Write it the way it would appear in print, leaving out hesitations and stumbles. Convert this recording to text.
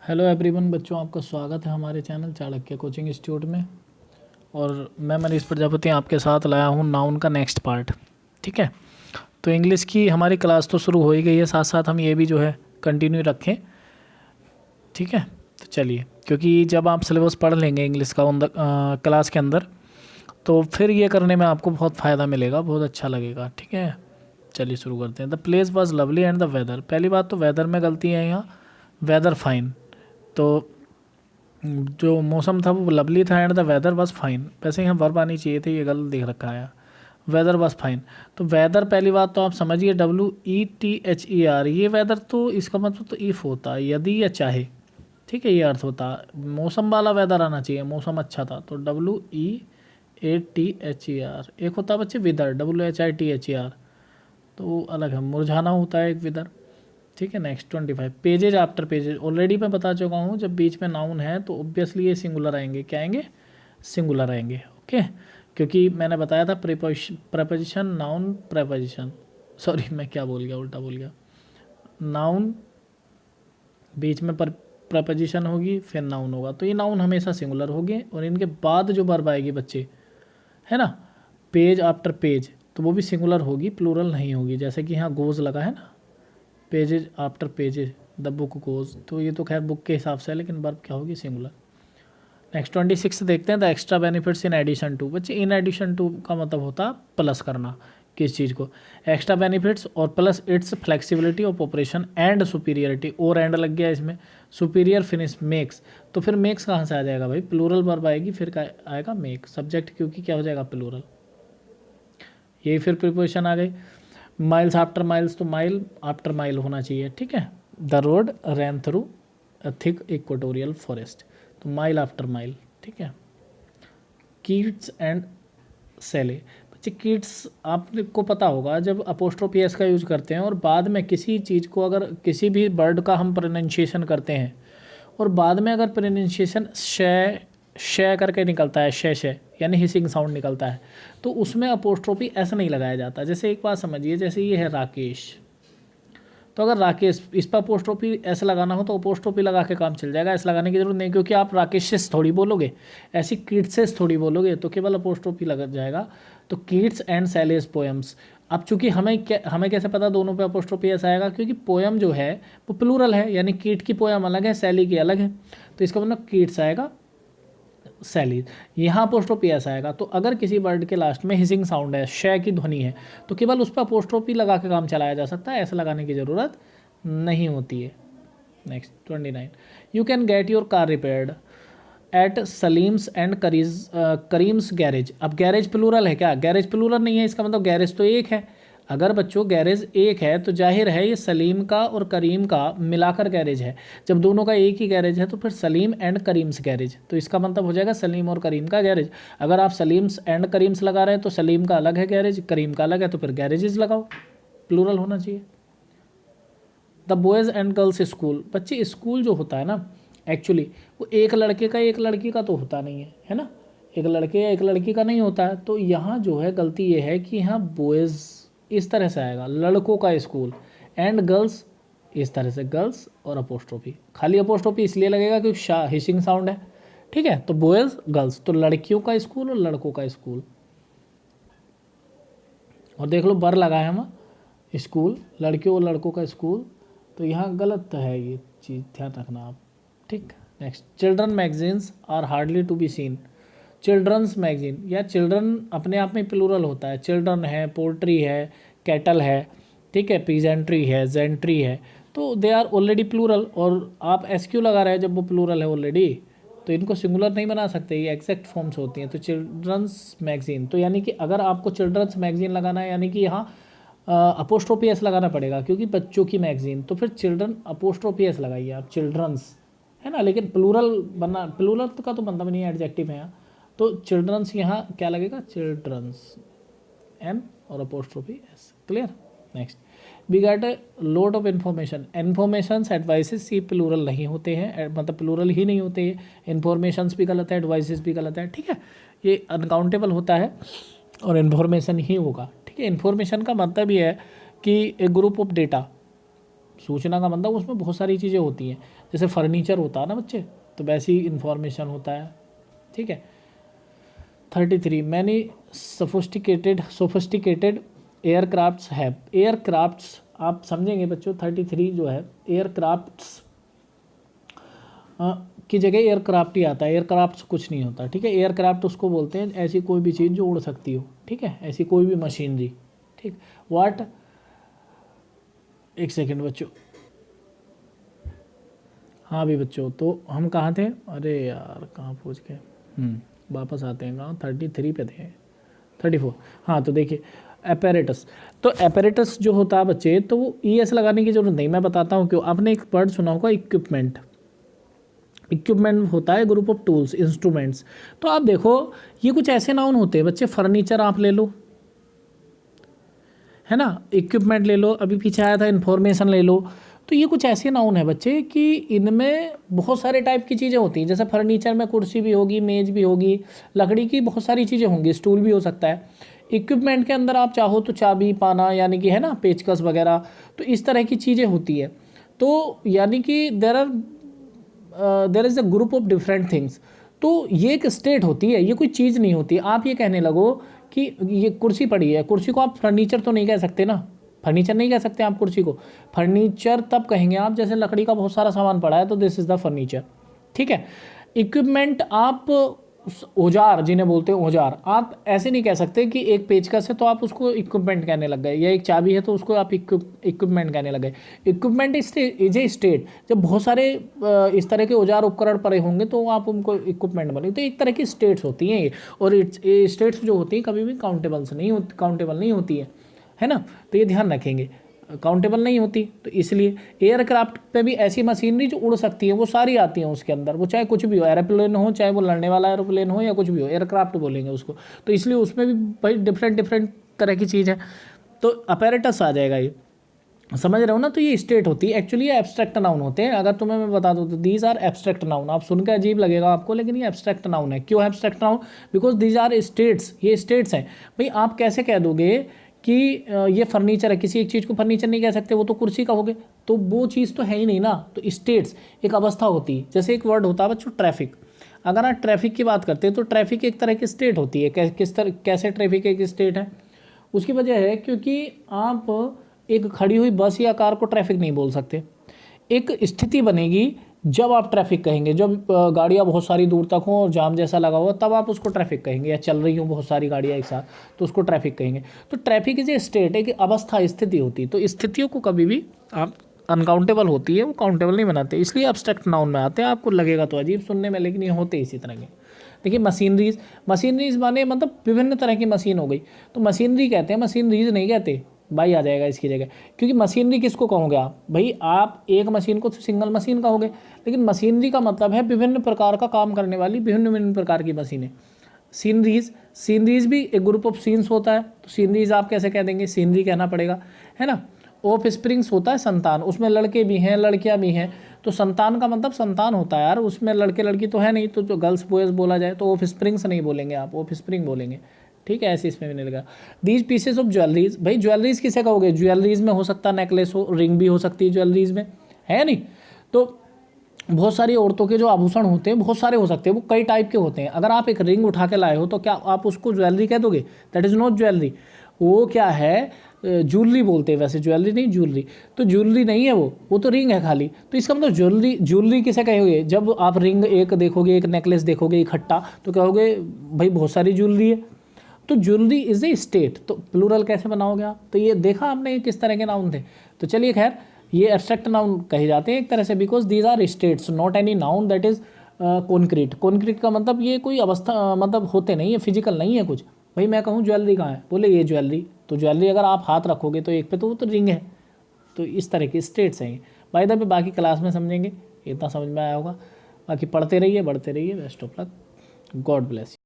Hello everyone बच्चों, आपका स्वागत है हमारे चैनल चाणक्य कोचिंग इंस्टीट्यूट में। और मैं मनीष प्रजापति आपके साथ लाया हूँ नाउन का नेक्स्ट पार्ट। ठीक है, तो इंग्लिश की हमारी क्लास तो शुरू हो ही गई है, साथ साथ हम ये भी जो है कंटिन्यू रखें। ठीक है, तो चलिए, क्योंकि जब आप सिलेबस पढ़ लेंगे इंग्लिश का क्लास के अंदर, तो फिर ये करने में आपको बहुत फ़ायदा मिलेगा, बहुत अच्छा लगेगा। ठीक है, चलिए शुरू करते हैं। The place was lovely and the weather. पहली बात तो वेदर में गलती है यहाँ, वेदर फाइन। तो जो मौसम था वो लवली था and the weather was fine. वैसे यहाँ वर्ब आनी चाहिए थी, ये गलत दिख रखा है। वेदर वाज फाइन, तो वेदर पहली बात तो आप समझिए WETHER, ये वेदर तो इसका मतलब तो इफ़ होता है, यदि या चाहे। ठीक है, ये अर्थ होता, मौसम वाला वेदर आना चाहिए, मौसम अच्छा था। तो WEATHER एक होता है बच्चे विदर, WHITHER, तो अलग है, मुरझाना होता है एक विदर। ठीक है, next 25 pages after pages. Already मैं बता चुका हूँ, जब बीच में नाउन है तो ऑब्वियसली ये सिंगुलर आएंगे। क्या आएंगे? सिंगुलर आएंगे। ओके, क्योंकि मैंने बताया था प्रपोजिशन नाउन प्रपोजिशन, सॉरी मैं क्या बोल गया, उल्टा बोल गया। नाउन बीच में प्रपोजिशन होगी, फिर नाउन होगा, तो ये नाउन हमेशा सिंगुलर होगी। और इनके बाद जो वर्ब आएगी बच्चे, है ना, पेज आफ्टर पेज, तो वो भी सिंगुलर होगी, प्लूरल नहीं होगी। जैसे कि यहाँ गोज लगा है ना, pages after pages the book goes, तो ये तो खैर बुक के हिसाब से है, लेकिन वर्ब क्या होगी? सिंगुलर। नेक्स्ट 26 देखते हैं। The extra benefits in addition to. बच्चे इन एडिशन टू का मतलब होता है प्लस करना किस चीज़ को, एक्स्ट्रा बेनिफिट्स और plus it's flexibility of operation and superiority, और एंड लग गया इसमें, सुपीरियर फिनिश मेक्स। तो फिर मेक्स कहाँ से आ जाएगा भाई? प्लूरल वर्ब आएगी, फिर क्या आएगा? मेक सब्जेक्ट, क्योंकि क्या हो जाएगा? प्लूरल। यही फिर प्रिपोजिशन आ गई। माइल्स आफ्टर माइल्स, तो माइल आफ्टर माइल होना चाहिए। ठीक है, the road ran through a thick equatorial forest, तो माइल आफ्टर माइल। ठीक है, कीट्स एंड सेले। बच्चे कीट्स आपको पता होगा, जब अपोस्ट्रोफी एस का यूज करते हैं और बाद में किसी चीज़ को, अगर किसी भी वर्ड का हम प्रोनाउंसिएशन करते हैं और बाद में अगर प्रोनाउंसिएशन शय शय करके निकलता है, शय शय यानी हिसिंग साउंड निकलता है, तो उसमें अपोस्ट्रोफी ऐसा नहीं लगाया जाता। जैसे एक बात समझिए, जैसे ये है राकेश, तो अगर राकेश इस पर अपोस्ट्रोफी ऐसा लगाना हो तो अपोस्ट्रोफी लगा के काम चल जाएगा, ऐसा लगाने की जरूरत नहीं, क्योंकि आप राकेशेस थोड़ी बोलोगे, ऐसी किड्सेस थोड़ी बोलोगे, तो केवल अपोस्ट्रोफी लग जाएगा। तो किड्स एंड सैलेस पोएम्स। अब चूंकि हमें कैसे पता दोनों पे अपोस्ट्रोफी ऐसा आएगा? क्योंकि पोएम जो है वो प्लूरल है, यानी कीट की पोएम अलग है, सैली की अलग है, तो इसका मतलब किड्स आएगा, सैली। यहाँ अपोस्ट्रोफी ऐसा आएगा। तो अगर किसी वर्ड के लास्ट में हिसिंग साउंड है, शय की ध्वनि है, तो केवल उस पर अपोस्ट्रोफी लगा के काम चलाया जा सकता है, ऐसा लगाने की ज़रूरत नहीं होती है। Next 29 you can get your car repaired at Salim's and Karim's garage. अब गैरेज प्लूरल है क्या? गैरेज प्लूरल नहीं है, इसका मतलब गैरेज तो एक है। अगर बच्चों गैरेज एक है तो जाहिर है ये सलीम का और करीम का मिलाकर गैरेज है। जब दोनों का एक ही गैरेज है तो फिर सलीम एंड करीम्स गैरेज, तो इसका मतलब हो जाएगा सलीम और करीम का गैरेज। अगर आप सलीम्स एंड करीम्स लगा रहे हैं तो सलीम का अलग है गैरेज, करीम का अलग है, तो फिर गैरेजेस लगाओ, प्लूरल होना चाहिए। The boys and girls school. बच्चे स्कूल जो होता है ना, एक्चुअली वो एक लड़के का एक लड़की का तो होता नहीं है ना, एक लड़के या एक लड़की का नहीं होता है। तो यहाँ जो है गलती ये है कि यहाँ बॉयज़ इस तरह से आएगा, लड़कों का स्कूल, एंड गर्ल्स इस तरह से, गर्ल्स और अपोस्ट्रोफी, खाली अपोस्ट्रोफी इसलिए लगेगा क्योंकि हिशिंग साउंड है। ठीक है, तो बॉयज़ गर्ल्स, तो लड़कियों का स्कूल और लड़कों का स्कूल। और देख लो बर लगाए हम, स्कूल, लड़कियों और लड़कों का स्कूल, तो यहाँ गलत है ये चीज़, ध्यान रखना आप। ठीक, next children magazines are hardly to be seen. Children's magazine या चिल्ड्रन अपने आप में प्लूरल होता है, चिल्ड्रन है, पोल्ट्री है, कैटल है, ठीक है, पीजेंट्री है, जेंट्री है, तो दे आर ऑलरेडी प्लूरल। और आप एस क्यू लगा रहे हैं जब वो प्लूरल है ऑलरेडी, तो इनको सिंगुलर नहीं बना सकते, ये एग्जैक्ट फॉर्म्स होती हैं। तो चिल्ड्रंस मैगजीन, तो यानी कि अगर आपको चिल्ड्रंस मैगजीन लगाना है, यानी कि यहाँ अपोस्ट्रोफी एस लगाना पड़ेगा, क्योंकि बच्चों की मैगजीन, तो फिर चिल्ड्रन अपोस्ट्रोफी एस लगाइए आप, चिल्ड्रंस, है ना, लेकिन प्लूरल बनना, प्लूरल का तो बनता भी नहीं है, एडजेक्टिव है यहाँ, तो चिल्ड्रंस यहाँ क्या लगेगा? चिल्ड्रंस, एन और apostrophe S. Clear? Next we get a lot of information advices, ये प्लूरल नहीं होते हैं, मतलब प्लूरल ही नहीं होते हैं, इन्फॉर्मेशंस भी गलत है, एडवाइसेस भी गलत है। ठीक है, ये अनकाउंटेबल होता है और इन्फॉर्मेशन ही होगा। ठीक है, इन्फॉर्मेशन का मतलब ये है कि एक ग्रुप ऑफ डेटा, सूचना का मतलब उसमें बहुत सारी चीज़ें होती हैं, जैसे फर्नीचर होता है ना बच्चे, तो वैसी इंफॉर्मेशन होता है, ठीक है। 33 many sophisticated aircrafts have, aircrafts आप समझेंगे बच्चों, 33 जो है एयरक्राफ्ट्स की जगह एयरक्राफ्ट ही आता है, एयरक्राफ्ट कुछ नहीं होता, ठीक है। एयरक्राफ्ट उसको बोलते हैं ऐसी कोई भी चीज़ जो उड़ सकती हो, ठीक है, ऐसी कोई भी मशीनरी, ठीक। व्हाट, एक सेकेंड बच्चों, हाँ भी बच्चों, तो हम कहाँ थे, अरे यार कहाँ पहुँच गए, वापस आते हैं, कहाँ 33 पे थे, 34, हाँ। तो देखिए एपेरेटस, तो एपेरेटस जो होता है बच्चे, तो वो ई एस लगाने की जरूरत नहीं, मैं बताता हूँ क्यों। आपने एक वर्ड सुना होगा इक्विपमेंट, इक्विपमेंट होता है ग्रुप ऑफ टूल्स, इंस्ट्रूमेंट्स। तो आप देखो ये कुछ ऐसे नाउन होते हैं बच्चे, फर्नीचर आप ले लो, है ना, इक्विपमेंट ले लो, अभी पीछे आया था इंफॉर्मेशन ले लो, तो ये कुछ ऐसे नाउन है बच्चे कि इनमें बहुत सारे टाइप की चीज़ें होती हैं। जैसे फर्नीचर में कुर्सी भी होगी, मेज भी होगी, लकड़ी की बहुत सारी चीज़ें होंगी, स्टूल भी हो सकता है। इक्विपमेंट के अंदर आप चाहो तो चाबी पाना, यानी कि है ना, पेचकस वगैरह, तो इस तरह की चीज़ें होती है। तो यानी कि there is a group of different things. तो ये एक स्टेट होती है, ये कोई चीज़ नहीं होती। आप ये कहने लगो कि ये कुर्सी पड़ी है, कुर्सी को आप फर्नीचर तो नहीं कह सकते ना, फर्नीचर नहीं कह सकते आप कुर्सी को। फर्नीचर तब कहेंगे आप जैसे लकड़ी का बहुत सारा सामान पड़ा है, तो दिस इज़ द फर्नीचर, ठीक है। इक्विपमेंट आप औजार जिन्हें बोलते हैं औजार, आप ऐसे नहीं कह सकते कि एक पेचकस है तो आप उसको इक्विपमेंट कहने लग गए, या एक चाबी है तो उसको आप इक्विपमेंट कहने लग गए। इक्विपमेंट इज ए स्टेट, जब बहुत सारे इस तरह के औजार उपकरण पड़े होंगे तो आप उनको इक्विपमेंट बने, तो एक तरह की स्टेट्स होती हैं ये। और ये स्टेट्स जो होती हैं कभी भी काउंटेबल नहीं होती है ना, तो ये ध्यान रखेंगे, काउंटेबल नहीं होती। तो इसलिए एयरक्राफ्ट पे भी ऐसी मशीनरी जो उड़ सकती है वो सारी आती हैं उसके अंदर, वो चाहे कुछ भी हो, एरोप्लेन हो, चाहे वो लड़ने वाला एरोप्लेन हो, या कुछ भी हो, एयरक्राफ्ट बोलेंगे उसको। तो इसलिए उसमें भी भाई डिफरेंट तरह की चीज़ है, तो अपैरेटस आ जाएगा ये, समझ रहे हो ना। तो ये स्टेट होती है, एक्चुअली ये एब्स्ट्रैक्ट नाउन होते हैं। अगर तुम्हें मैं बता दूँ तो दीज आर एब्स्ट्रैक्ट नाउन, आप सुनकर अजीब लगेगा आपको, लेकिन ये एब्स्ट्रैक्ट नाउन है। क्यों abstract noun? Because these are states, ये स्टेट्स हैं। भाई आप कैसे कह दोगे कि ये फर्नीचर है, किसी एक चीज़ को फर्नीचर नहीं कह सकते, वो तो कुर्सी कहोगे, तो वो चीज़ तो है ही नहीं ना। तो स्टेट्स एक अवस्था होती है, जैसे एक वर्ड होता है बच्चों ट्रैफिक। अगर आप ट्रैफिक की बात करते हैं तो ट्रैफिक एक तरह की स्टेट होती है। कैसे ट्रैफिक एक स्टेट है? उसकी वजह है क्योंकि आप एक खड़ी हुई बस या कार को ट्रैफिक नहीं बोल सकते। एक स्थिति बनेगी जब आप ट्रैफिक कहेंगे, जब गाड़ियाँ बहुत सारी दूर तक हों और जाम जैसा लगा हुआ, तब आप उसको ट्रैफिक कहेंगे, या चल रही हों बहुत सारी गाड़ियाँ एक साथ, तो उसको ट्रैफिक कहेंगे। तो ट्रैफिक इज ए स्टेट, एक अवस्था, स्थिति होती है। तो स्थितियों को कभी भी आप अनकाउंटेबल होती है, वो काउंटेबल नहीं बनाते, इसलिए एब्स्ट्रैक्ट नाउन में आते हैं। आपको लगेगा तो अजीब सुनने में, लेकिन ये होते इसी तरह के। देखिए मशीनरीज माने मतलब विभिन्न तरह की मशीन हो गई, तो मशीनरी कहते हैं, मशीनरीज नहीं कहते। भाई आ जाएगा इसकी जगह, क्योंकि मशीनरी किसको कहोगे आप? भाई आप एक मशीन को तो सिंगल मशीन कहोगे, लेकिन मशीनरी का मतलब है विभिन्न प्रकार का काम करने वाली विभिन्न विभिन्न प्रकार की मशीनें। सीनरीज भी एक ग्रुप ऑफ सीन्स होता है, तो सीनरीज आप कैसे कह देंगे? सीनरी कहना पड़ेगा, है ना। ऑफ स्प्रिंग्स होता है संतान, उसमें लड़के भी हैं लड़कियां भी हैं, तो संतान का मतलब संतान होता है यार, उसमें लड़के लड़की तो है नहीं, तो जो गर्ल्स बॉयज़ बोला जाए तो ऑफ स्प्रिंग्स नहीं बोलेंगे आप, ऑफ स्प्रिंग बोलेंगे, ठीक है। ऐसे इसमें भी नहीं लगा। दीज पीसेस ऑफ ज्वेलरीज, भाई ज्वेलरीज किसे कहोगे? ज्वेलरीज में हो सकता है नेकलेस हो, रिंग भी हो सकती है ज्वेलरीज में, है नहीं। तो बहुत सारी औरतों के जो आभूषण होते हैं बहुत सारे हो सकते हैं, वो कई टाइप के होते हैं। अगर आप एक रिंग उठा के लाए हो तो क्या आप उसको ज्वेलरी कह दोगे? दैट इज़ नॉट ज्वेलरी, वो क्या है, ज्वेलरी बोलते हैं वैसे, ज्वेलरी नहीं ज्वेलरी, तो ज्वेलरी नहीं है वो तो रिंग है खाली। तो इसका मतलब ज्वेलरी किसे कहोगे? जब आप रिंग एक देखोगे, एक नेकलेस देखोगे इकट्ठा, तो कहोगे भाई बहुत सारी ज्वेलरी है। तो ज्वेलरी इज ए स्टेट, तो प्लूरल कैसे बनाओगे आप? तो ये देखा आपने किस तरह के नाउन थे। तो चलिए खैर, ये एब्स्ट्रैक्ट नाउन कहे जाते हैं एक तरह से, because these are states not any noun that is concrete. Concrete का मतलब ये कोई अवस्था मतलब होते नहीं है, फिजिकल नहीं है कुछ। भाई मैं कहूँ ज्वेलरी कहाँ है, बोले ये ज्वेलरी, तो ज्वेलरी अगर आप हाथ रखोगे तो एक पे, तो वो तो रिंग है। तो इस तरह के स्टेट्स हैं। बाय द वे बाकी क्लास में समझेंगे, इतना समझ में आया होगा। बाकी पढ़ते रहिए, बढ़ते रहिए। Best of luck, God bless.